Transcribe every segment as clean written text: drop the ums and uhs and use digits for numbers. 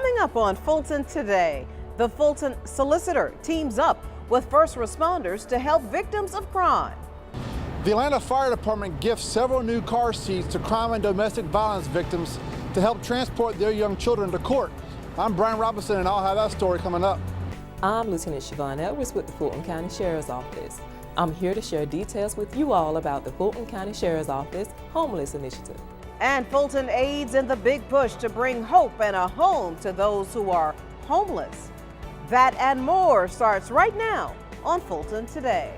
Coming up on Fulton Today, the Fulton solicitor teams up with first responders to help victims of crime. The Atlanta Fire Department gifts several new car seats to crime and domestic violence victims to help transport their young children to court. I'm Brian Robinson, and I'll have that story coming up. I'm Lieutenant Siobhan Edwards with the Fulton County Sheriff's Office. I'm here to share details with you all about the Fulton County Sheriff's Office Homeless Initiative. And Fulton aids in the big push to bring hope and a home to those who are homeless. That and more starts right now on Fulton Today.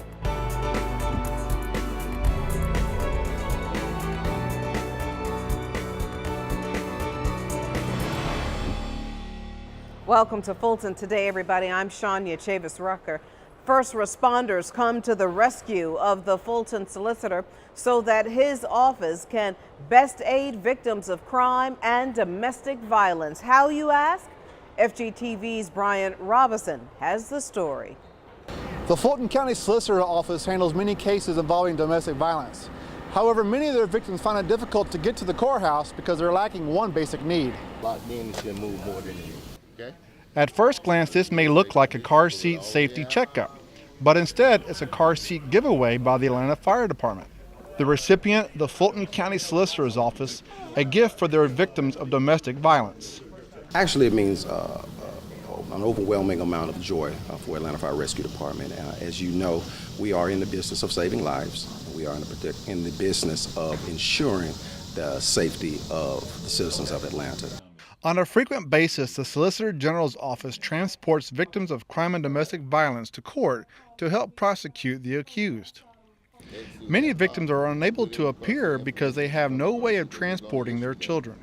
Welcome to Fulton Today, everybody. I'm Shania Chavis-Rucker. First responders come to the rescue of the Fulton solicitor so that his office can best aid victims of crime and domestic violence. How, you ask? FGTV's Brian Robinson has the story. The Fulton County Solicitor Office handles many cases involving domestic violence. However, many of their victims find it difficult to get to the courthouse because they're lacking one basic need. Locked in, it's gonna move more than you. Okay? At first glance, this may look like a car seat safety checkup, but instead it's a car seat giveaway by the Atlanta Fire Department. The recipient, the Fulton County Solicitor's Office, a gift for their victims of domestic violence. Actually, it means an overwhelming amount of joy for Atlanta Fire Rescue Department. As you know, we are in the business of saving lives. We are in the business of ensuring the safety of the citizens of Atlanta. On a frequent basis, the Solicitor General's Office transports victims of crime and domestic violence to court to help prosecute the accused. Many victims are unable to appear because they have no way of transporting their children.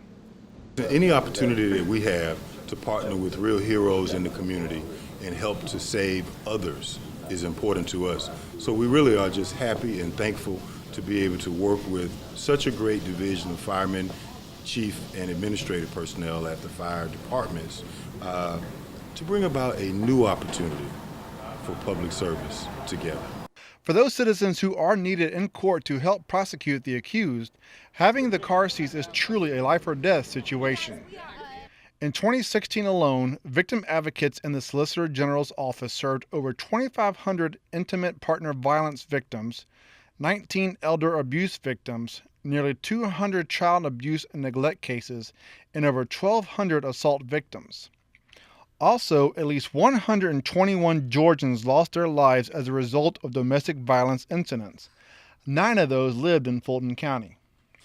Any opportunity that we have to partner with real heroes in the community and help to save others is important to us. So we really are just happy and thankful to be able to work with such a great division of firemen, chief and administrative personnel at the fire departments to bring about a new opportunity for public service together. For those citizens who are needed in court to help prosecute the accused, having the car seats is truly a life or death situation. In 2016 alone, victim advocates in the Solicitor General's Office served over 2,500 intimate partner violence victims, 19 elder abuse victims, nearly 200 child abuse and neglect cases, and over 1,200 assault victims. Also, at least 121 Georgians lost their lives as a result of domestic violence incidents. 9 of those lived in Fulton County.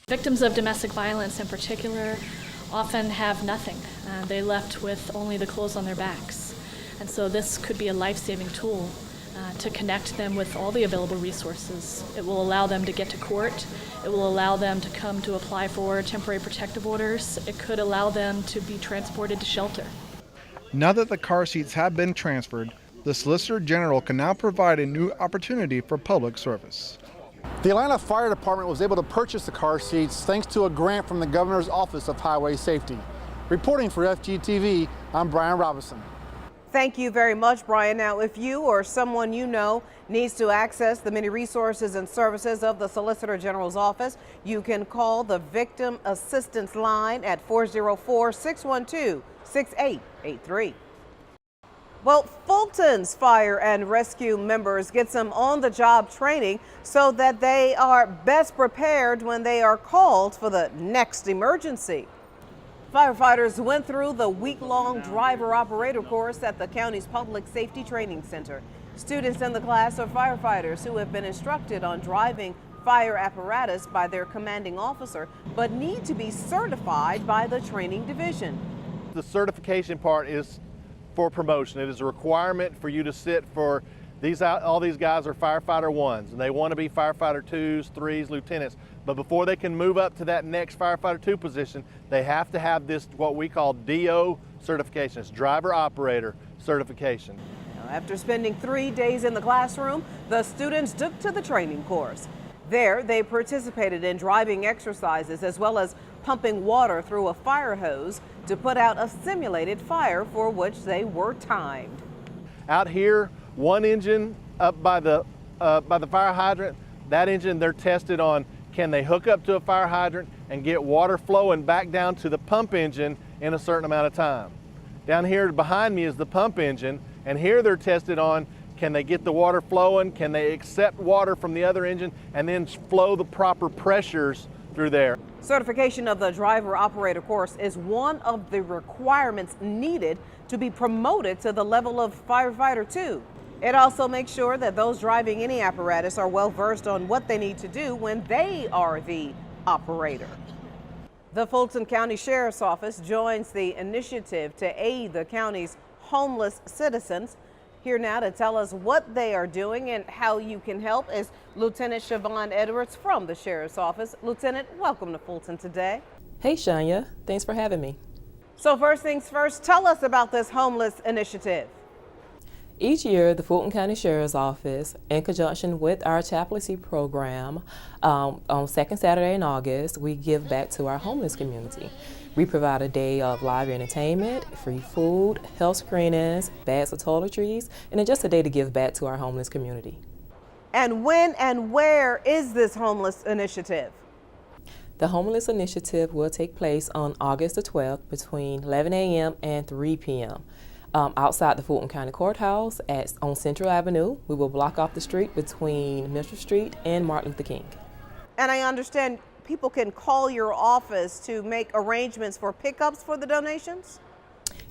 Victims of domestic violence in particular often have nothing. They're left with only the clothes on their backs. And so this could be a life-saving tool to connect them with all the available resources. It will allow them to get to court. It will allow them to come to apply for temporary protective orders. It could allow them to be transported to shelter. Now that the car seats have been transferred, the Solicitor General can now provide a new opportunity for public service. The Atlanta Fire Department was able to purchase the car seats thanks to a grant from the Governor's Office of Highway Safety. Reporting for FGTV, I'm Brian Robinson. Thank you very much, Brian. Now, if you or someone you know needs to access the many resources and services of the Solicitor General's Office, you can call the Victim Assistance Line at 404-612-6883. Well, Fulton's fire and rescue members get some on-the-job training so that they are best prepared when they are called for the next emergency. Firefighters went through the week-long driver-operator course at the county's Public Safety Training Center. Students in the class are firefighters who have been instructed on driving fire apparatus by their commanding officer, but need to be certified by the training division. The certification part is for promotion. It is a requirement for you to sit for these. All these guys are firefighter 1s, and they want to be firefighter 2s, 3s, lieutenants. But before they can move up to that next firefighter 2 position, they have to have this, what we call DO certification. It's driver operator certification. Now, after spending 3 days in the classroom, the students took to the training course. There, they participated in driving exercises as well as pumping water through a fire hose to put out a simulated fire for which they were timed. Out here, one engine up by the fire hydrant, that engine they're tested on, can they hook up to a fire hydrant and get water flowing back down to the pump engine in a certain amount of time. Down here behind me is the pump engine, and here they're tested on, can they get the water flowing, can they accept water from the other engine, and then flow the proper pressures through there. Certification of the driver operator course is one of the requirements needed to be promoted to the level of firefighter 2. It also makes sure that those driving any apparatus are well versed on what they need to do when they are the operator. The Fulton County Sheriff's Office joins the initiative to aid the county's homeless citizens. Here now to tell us what they are doing and how you can help is Lieutenant Siobhan Edwards from the Sheriff's Office. Lieutenant, welcome to Fulton Today. Hey, Shania. Thanks for having me. So first things first, tell us about this homeless initiative. Each year, the Fulton County Sheriff's Office, in conjunction with our chaplaincy program, on second Saturday in August, we give back to our homeless community. We provide a day of live entertainment, free food, health screenings, bags of toiletries, and then just a day to give back to our homeless community. And when and where is this homeless initiative? The homeless initiative will take place on August the 12th between 11 a.m. and 3 p.m. Outside the Fulton County Courthouse on Central Avenue. We will block off the street between Mitchell Street and Martin Luther King. And I understand people can call your office to make arrangements for pickups for the donations?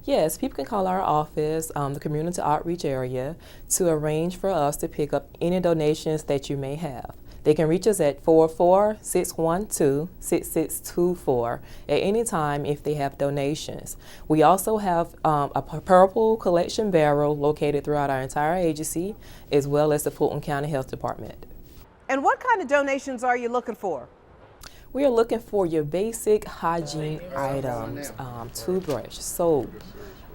Yes, people can call our office, the community outreach area, to arrange for us to pick up any donations that you may have. They can reach us at 44612-6624 at any time if they have donations. We also have a purple collection barrel located throughout our entire agency, as well as the Fulton County Health Department. And what kind of donations are you looking for? We are looking for your basic hygiene items, toothbrush, soap,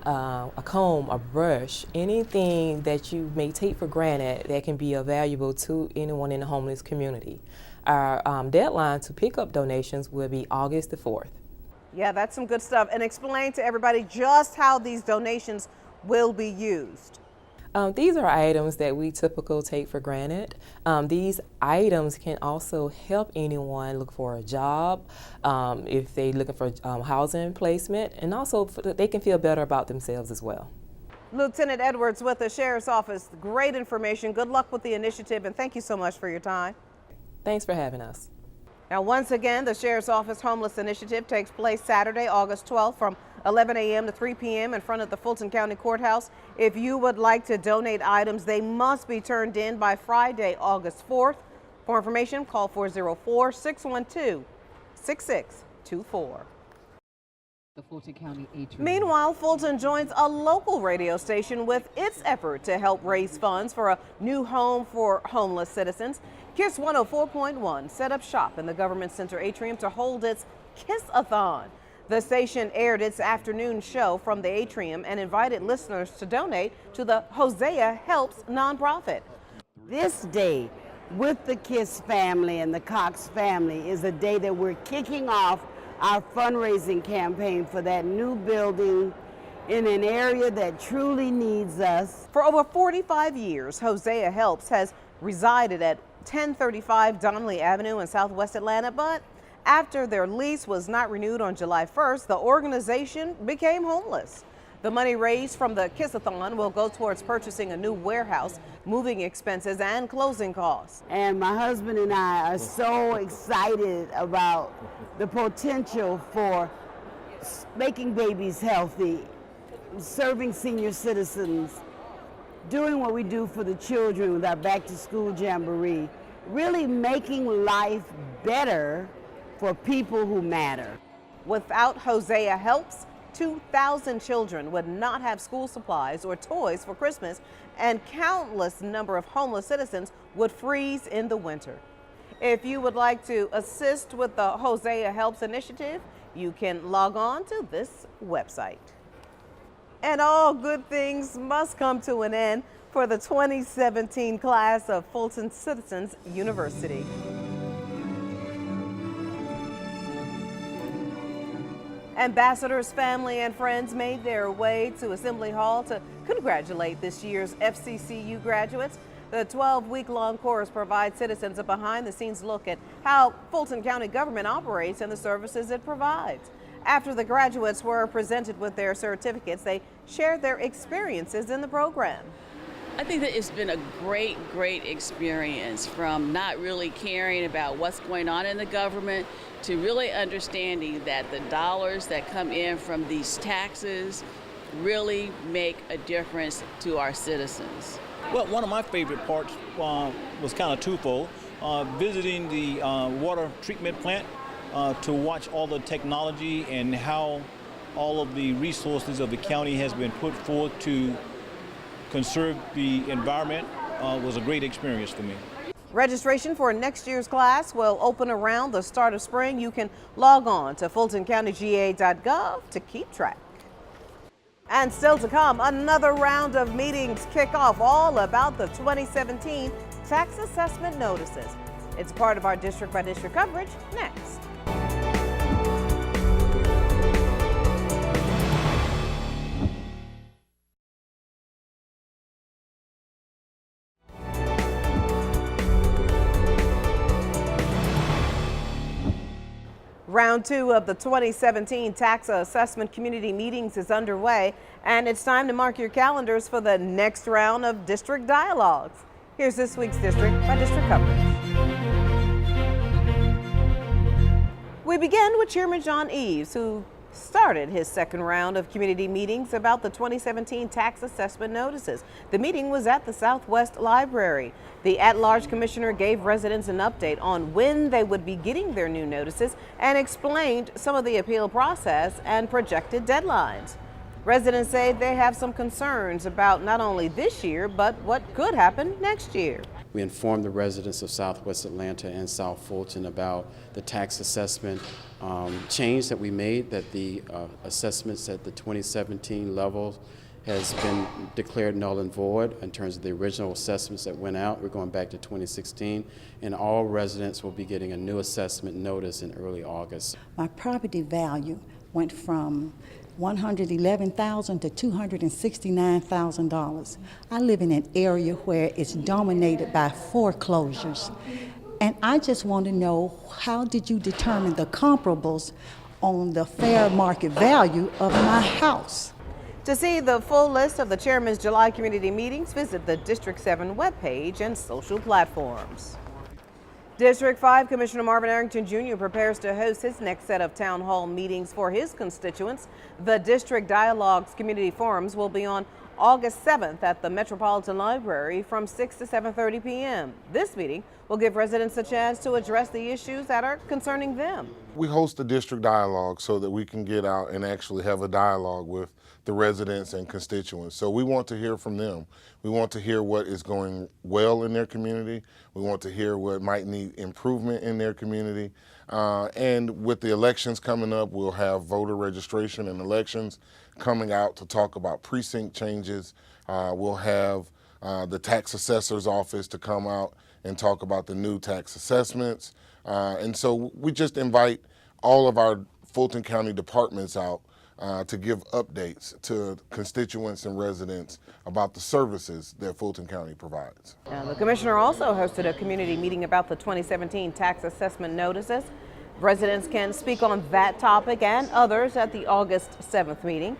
a comb, a brush, anything that you may take for granted that can be valuable to anyone in the homeless community. Our deadline to pick up donations will be August the 4th. Yeah, that's some good stuff. And explain to everybody just how these donations will be used. These are items that we typically take for granted. These items can also help anyone look for a job, if they're looking for housing placement, and also they can feel better about themselves as well. Lieutenant Edwards with the Sheriff's Office, great information. Good luck with the initiative, and thank you so much for your time. Thanks for having us. Now, once again, the Sheriff's Office Homeless Initiative takes place Saturday, August 12th from 11 a.m. to 3 p.m. in front of the Fulton County Courthouse. If you would like to donate items, they must be turned in by Friday, August 4th. For information, call 404-612-6624. The Fulton County Atrium. Meanwhile, Fulton joins a local radio station with its effort to help raise funds for a new home for homeless citizens. KISS 104.1 set up shop in the Government Center atrium to hold its Kiss-a-thon. The station aired its afternoon show from the atrium and invited listeners to donate to the Hosea Helps nonprofit. This day with the KISS family and the Cox family is a day that we're kicking off our fundraising campaign for that new building in an area that truly needs us. For over 45 years, Hosea Helps has resided at 1035 Donnelly Avenue in Southwest Atlanta, but after their lease was not renewed on July 1st, the organization became homeless. The money raised from the Kiss-a-thon will go towards purchasing a new warehouse, moving expenses, and closing costs. And my husband and I are so excited about the potential for making babies healthy, serving senior citizens, doing what we do for the children with our back-to-school jamboree, really making life better for people who matter. Without Hosea Helps, 2,000 children would not have school supplies or toys for Christmas, and countless number of homeless citizens would freeze in the winter. If you would like to assist with the Hosea Helps initiative, you can log on to this website. And all good things must come to an end for the 2017 class of Fulton Citizens University. Ambassadors, family, and friends made their way to Assembly Hall to congratulate this year's FCCU graduates. The 12-week-long course provides citizens a behind-the-scenes look at how Fulton County government operates and the services it provides. After the graduates were presented with their certificates, they shared their experiences in the program. I think that it's been a great experience, from not really caring about what's going on in the government to really understanding that the dollars that come in from these taxes really make a difference to our citizens. Well, one of my favorite parts was kind of twofold. Visiting the water treatment plant to watch all the technology and how all of the resources of the county has been put forth to conserve the environment was a great experience for me. Registration for next year's class will open around the start of spring. You can log on to fultoncountyga.gov to keep track. And still to come, another round of meetings kick off, all about the 2017 tax assessment notices. It's part of our district by district coverage next. Round 2 of the 2017 Tax Assessment Community Meetings is underway, and it's time to mark your calendars for the next round of District Dialogues. Here's this week's District by District coverage. We begin with Chairman John Eves, who started his second round of community meetings about the 2017 tax assessment notices. The meeting was at the Southwest Library. The at-large commissioner gave residents an update on when they would be getting their new notices and explained some of the appeal process and projected deadlines. Residents say they have some concerns about not only this year, but what could happen next year. We informed the residents of Southwest Atlanta and South Fulton about the tax assessment change that we made, that the assessments at the 2017 level has been declared null and void in terms of the original assessments that went out. We're going back to 2016, and all residents will be getting a new assessment notice in early August. My property value went from $111,000 to $269,000. I live in an area where it's dominated by foreclosures. And I just want to know, how did you determine the comparables on the fair market value of my house? To see the full list of the chairman's July community meetings, visit the District 7 webpage and social platforms. District 5 Commissioner Marvin Arrington Jr. prepares to host his next set of town hall meetings for his constituents. The District Dialogues Community Forums will be on August 7th at the Metropolitan Library from 6 to 7:30 p.m. This meeting will give residents a chance to address the issues that are concerning them. We host a district dialogue so that we can get out and actually have a dialogue with the residents and constituents. So we want to hear from them. We want to hear what is going well in their community. We want to hear what might need improvement in their community. And with the elections coming up, we'll have voter registration and elections coming out to talk about precinct changes. We'll have the tax assessor's office to come out and talk about the new tax assessments. And so we just invite all of our Fulton County departments out to give updates to constituents and residents about the services that Fulton County provides. Now, the commissioner also hosted a community meeting about the 2017 tax assessment notices. Residents can speak on that topic and others at the August 7th meeting.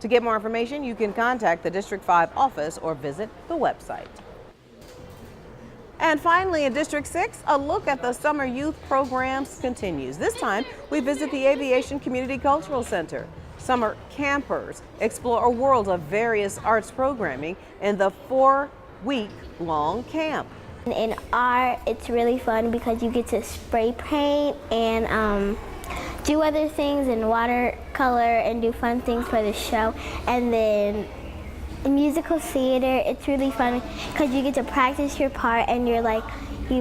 To get more information, you can contact the District 5 office or visit the website. And finally, in District 6, a look at the summer youth programs continues. This time, we visit the Aviation Community Cultural Center. Summer campers explore a world of various arts programming in the 4-week-long camp. In art, it's really fun because you get to spray paint and do other things in watercolor and do fun things for the show. And then in musical theater, it's really fun because you get to practice your part and you're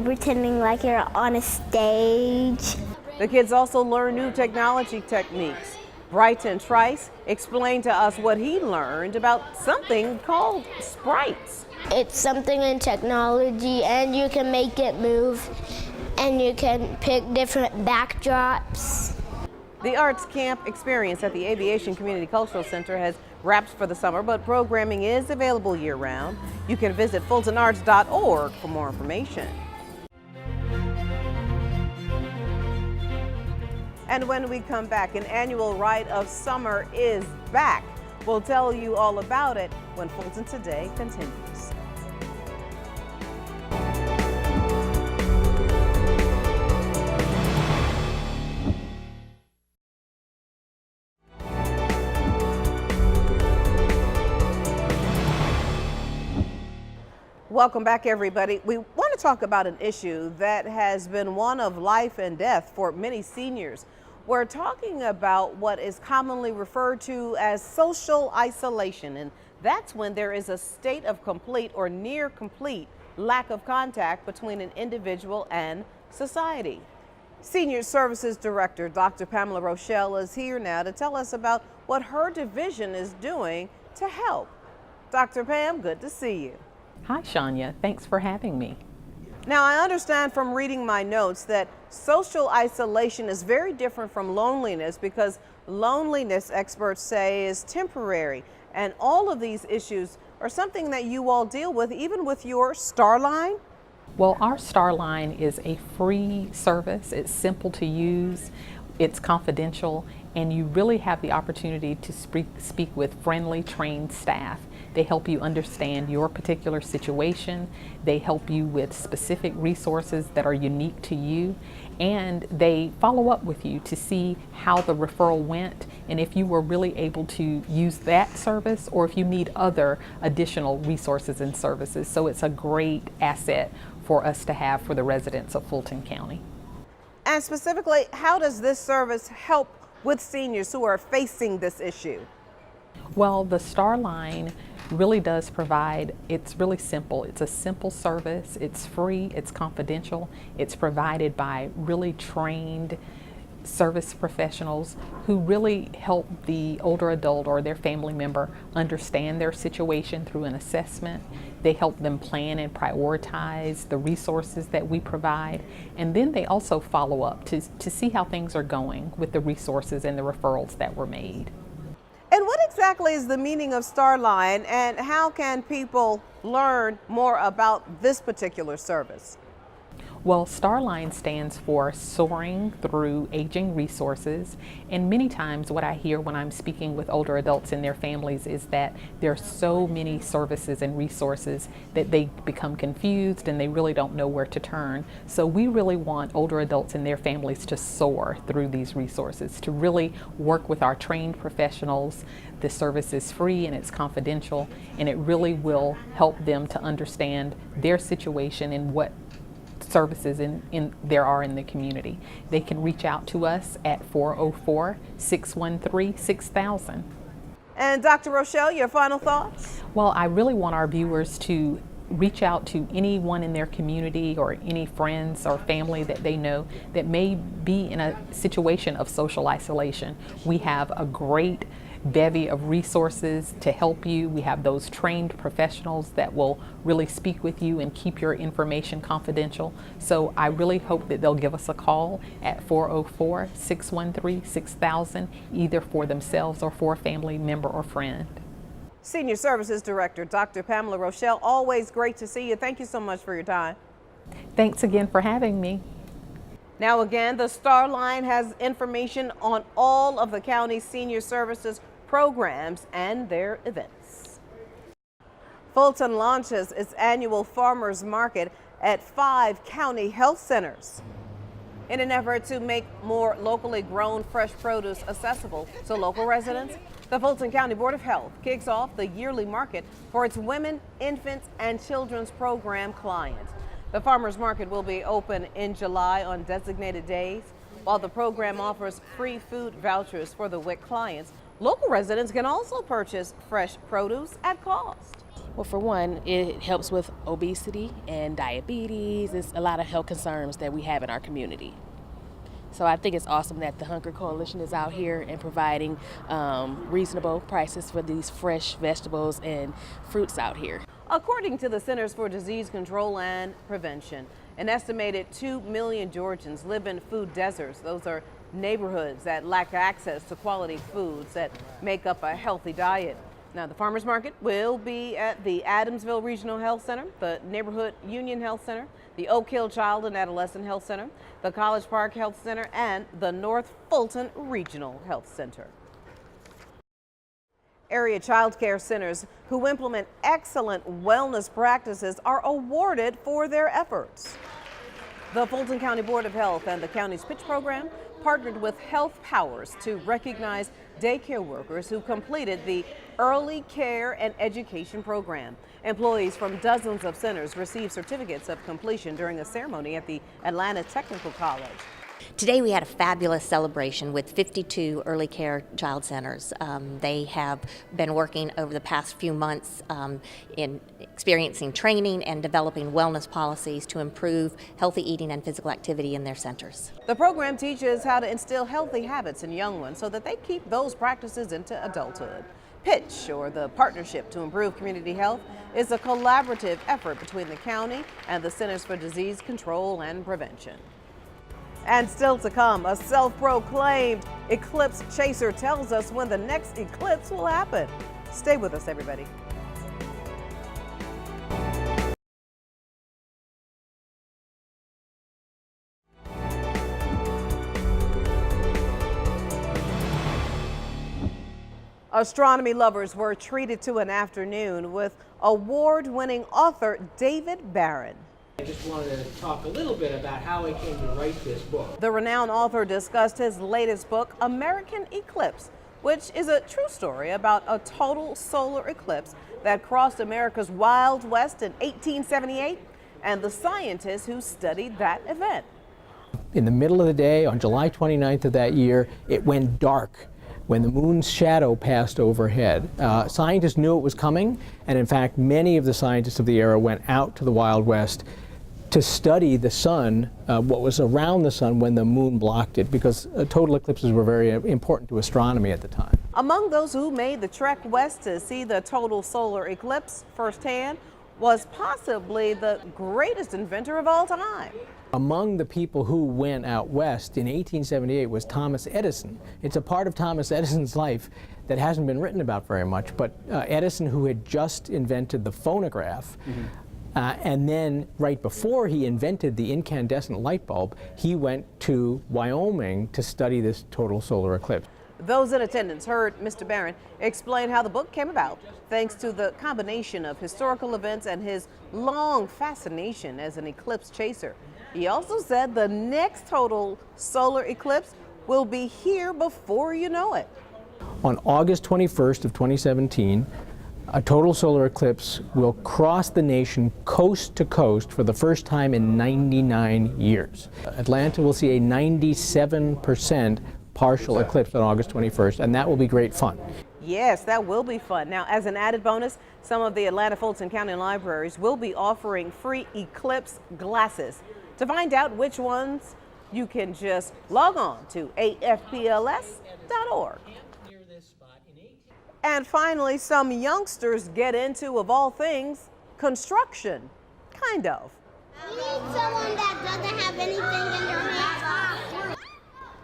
pretending like you're on a stage. The kids also learn new technology techniques. Brighton Trice explained to us what he learned about something called sprites. It's something in technology and you can make it move and you can pick different backdrops. The arts camp experience at the Aviation Community Cultural Center has wrapped for the summer, but programming is available year-round. You can visit fultonarts.org for more information. And when we come back, an annual rite of summer is back. We'll tell you all about it when Fulton Today continues. Welcome back, everybody. We want to talk about an issue that has been one of life and death for many seniors. We're talking about what is commonly referred to as social isolation, and that's when there is a state of complete or near complete lack of contact between an individual and society. Senior Services Director Dr. Pamela Rochelle is here now to tell us about what her division is doing to help. Dr. Pam, good to see you. Hi, Shania. Thanks for having me. Now, I understand from reading my notes that social isolation is very different from loneliness, because loneliness, experts say, is temporary. And all of these issues are something that you all deal with, even with your Star Line? Well, our Star Line is a free service. It's simple to use, it's confidential, and you really have the opportunity to speak with friendly, trained staff. They help you understand your particular situation. They help you with specific resources that are unique to you. And they follow up with you to see how the referral went and if you were really able to use that service or if you need other additional resources and services. So it's a great asset for us to have for the residents of Fulton County. And specifically, how does this service help with seniors who are facing this issue? Well, the Star Line really does provide, it's really simple. It's a simple service, it's free, it's confidential, it's provided by really trained service professionals who really help the older adult or their family member understand their situation through an assessment. They help them plan and prioritize the resources that we provide, and then they also follow up to see how things are going with the resources and the referrals that were made. And what exactly is the meaning of Star Line, and how can people learn more about this particular service? Well, Star Line stands for Soaring Through Aging Resources, and many times what I hear when I'm speaking with older adults and their families is that there are so many services and resources that they become confused and they really don't know where to turn. So we really want older adults and their families to soar through these resources, to really work with our trained professionals. The service is free and it's confidential, and it really will help them to understand their situation and what services there are in the community. They can reach out to us at 404-613-6000. And Dr. Rochelle, your final thoughts? Well, I really want our viewers to reach out to anyone in their community or any friends or family that they know that may be in a situation of social isolation. We have a great bevy of resources to help you. We have those trained professionals that will really speak with you and keep your information confidential. So I really hope that they'll give us a call at 404-613-6000, either for themselves or for a family member or friend. Senior Services Director Dr. Pamela Rochelle, always great to see you. Thank you so much for your time. Thanks again for having me. Now again, the Star Line has information on all of the county's senior services programs and their events. Fulton launches its annual farmers market at 5 county health centers. In an effort to make more locally grown fresh produce accessible to local residents, the Fulton County Board of Health kicks off the yearly market for its women, infants, and children's program clients. The farmers market will be open in July on designated days. While the program offers free food vouchers for the WIC clients, local residents can also purchase fresh produce at cost. Well, for one, it helps with obesity and diabetes. It's a lot of health concerns that we have in our community. So I think it's awesome that the Hunger Coalition is out here and providing reasonable prices for these fresh vegetables and fruits out here. According to the Centers for Disease Control and Prevention, an estimated 2 million Georgians live in food deserts. Those are neighborhoods that lack access to quality foods that make up a healthy diet. Now, the farmers market will be at the Adamsville Regional Health Center, the Neighborhood Union Health Center, the Oak Hill Child and Adolescent Health Center, the College Park Health Center, and the North Fulton Regional Health Center. Area child care centers who implement excellent wellness practices are awarded for their efforts. The Fulton County Board of Health and the county's PITCH program partnered with Health Powers to recognize daycare workers who completed the Early Care and Education program. Employees from dozens of centers received certificates of completion during a ceremony at the Atlanta Technical College. Today we had a fabulous celebration with 52 early care child centers. They have been working over the past few months in experiencing training and developing wellness policies to improve healthy eating and physical activity in their centers. The program teaches how to instill healthy habits in young ones so that they keep those practices into adulthood. PITCH, or the Partnership to Improve Community Health, is a collaborative effort between the county and the Centers for Disease Control and Prevention. And still to come, a self-proclaimed eclipse chaser tells us when the next eclipse will happen. Stay with us, everybody. Astronomy lovers were treated to an afternoon with award-winning author David Barron. I just wanted to talk a little bit about how I came to write this book. The renowned author discussed his latest book, American Eclipse, which is a true story about a total solar eclipse that crossed America's Wild West in 1878 and the scientists who studied that event. In the middle of the day, on July 29th of that year, it went dark when the moon's shadow passed overhead. Scientists knew it was coming, and in fact, many of the scientists of the era went out to the Wild West to study the sun, what was around the sun when the moon blocked it, because total eclipses were very important to astronomy at the time. Among those who made the trek west to see the total solar eclipse firsthand was possibly the greatest inventor of all time. Among the people who went out west in 1878 was Thomas Edison. It's a part of Thomas Edison's life that hasn't been written about very much, but Edison, who had just invented the phonograph, and then right before he invented the incandescent light bulb, he went to Wyoming to study this total solar eclipse. Those in attendance heard Mr. Barron explain how the book came about, thanks to the combination of historical events and his long fascination as an eclipse chaser. He also said the next total solar eclipse will be here before you know it. On August 21st of 2017, a total solar eclipse will cross the nation coast to coast for the first time in 99 years. Atlanta will see a 97% partial eclipse on August 21st, and that will be great fun. Yes, that will be fun. Now, as an added bonus, some of the Atlanta Fulton County libraries will be offering free eclipse glasses. To find out which ones, you can just log on to afpls.org. And finally, some youngsters get into, of all things, construction. Kind of. We need someone that doesn't have anything in their hands.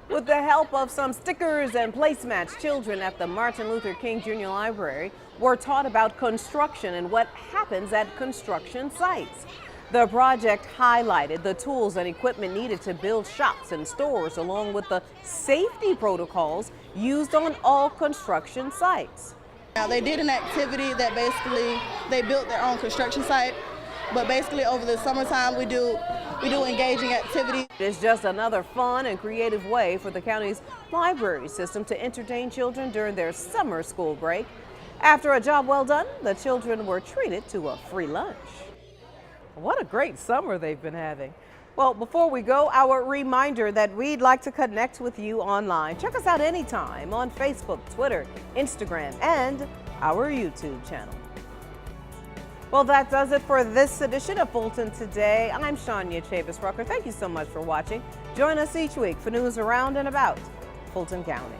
With the help of some stickers and placemats, children at the Martin Luther King Jr. Library were taught about construction and what happens at construction sites. The project highlighted the tools and equipment needed to build shops and stores, along with the safety protocols used on all construction sites. Now, they did an activity that basically they built their own construction site, but basically over the summertime we do engaging activities. It's just another fun and creative way for the county's library system to entertain children during their summer school break. After a job well done, the children were treated to a free lunch. What a great summer they've been having. Well, before we go, our reminder that we'd like to connect with you online. Check us out anytime on Facebook, Twitter, Instagram, and our YouTube channel. Well, that does it for this edition of Fulton Today. I'm Shania Chavis Rucker. Thank you so much for watching. Join us each week for news around and about Fulton County.